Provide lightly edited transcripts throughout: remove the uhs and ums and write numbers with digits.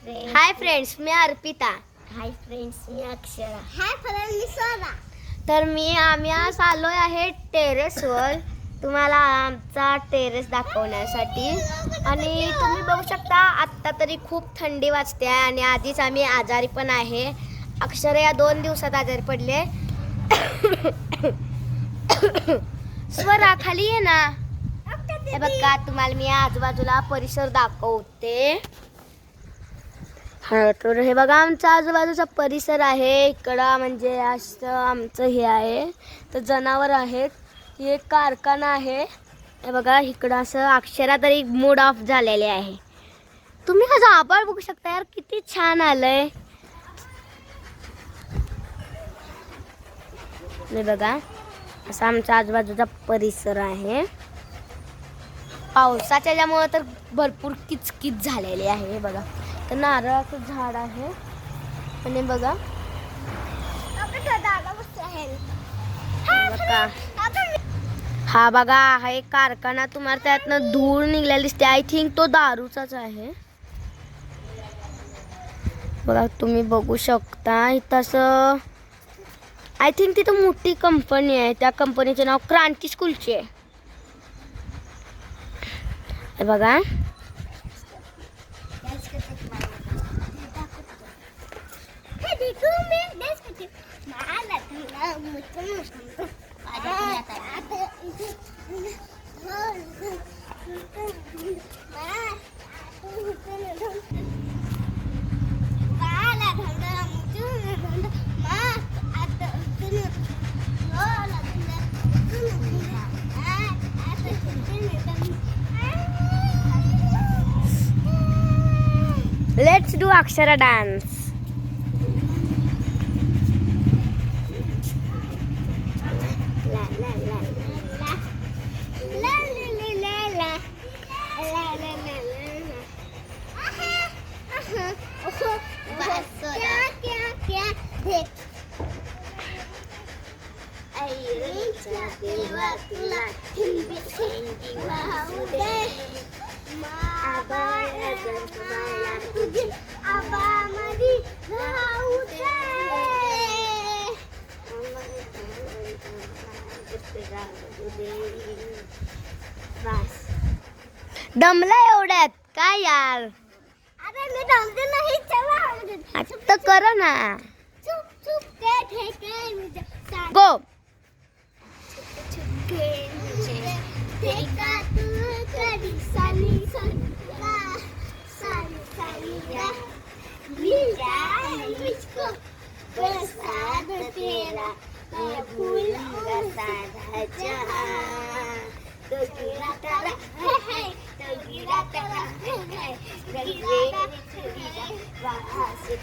Friends. Hi friends, मी Arpita. Hi friends, मी Akshara. Hi friends, मी सोना. तर आम्ही आज आलोय आहे टेरेसवर तुम्हाला आमचा टेरेस दाखवण्यासाठी. आणि तुम्ही बघू शकता आत्ता तरी खूप थंडी वाजते आणि आधीच आम्ही आजारी पण आहे. अक्षरा या 2 दिवसात आजारी पडले. स्वरा खाली ये ना. हे बघा तुम्हाला मी आजूबाजूला परिसर दाखवते. हा तर हे बघा आमचा आजूबाजूचा परिसर आहे. इकडं म्हणजे असं आमचं हे आहे. तर जनावर आहेत. ही एक कारखाना आहे. हे बघा इकडं असं अक्षरा तरी मूड ऑफ झालेले आहे. तुम्ही कसं आभाळ बघू शकता यार, किती छान आलंय. हे बघा असं आमचा आजूबाजूचा परिसर आहे. पावसाच्या ज्यामुळे तर भरपूर किचकिच झालेली आहे. हे बघा तर नारळाचं झाड आहे. आणि बघा हा बघा हा एक कारखाना. तुम्हाला त्यातनं धूळ निघलेली दिसते. आय थिंक तो दारूचाच आहे. बघा तुम्ही बघू शकता इथं असं आय थिंक तिथं मोठी कंपनी आहे. त्या कंपनीचं नाव क्रांती स्कूलची आहे. हे बघा लेट्स डू अक्षरा डान्स. दमला एवढ्यात काय यार. अरे मी दमते नाही. चला आता कर ना. चुप चुप के ठेके मुझे गो. ठेके मुझे ठेका तू कधी साली सला साली साली या मिल मुझको प्रसाद तेरा मैं भूलूंगा सारा जहां. तो गिरा तारा है तो गिरा तारा है गिरा वहाँ से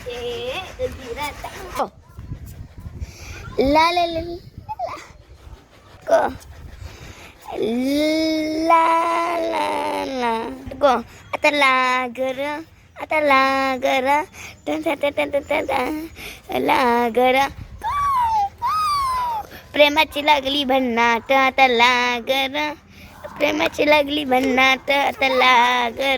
तो गिरा तारा ला ला ला गो. ला ला ला गो. आता लागर आता लागर लागर. प्रेमाची लागली भन्नाट आता लागर. प्रेमाची लागली भन्नाट आता लागर.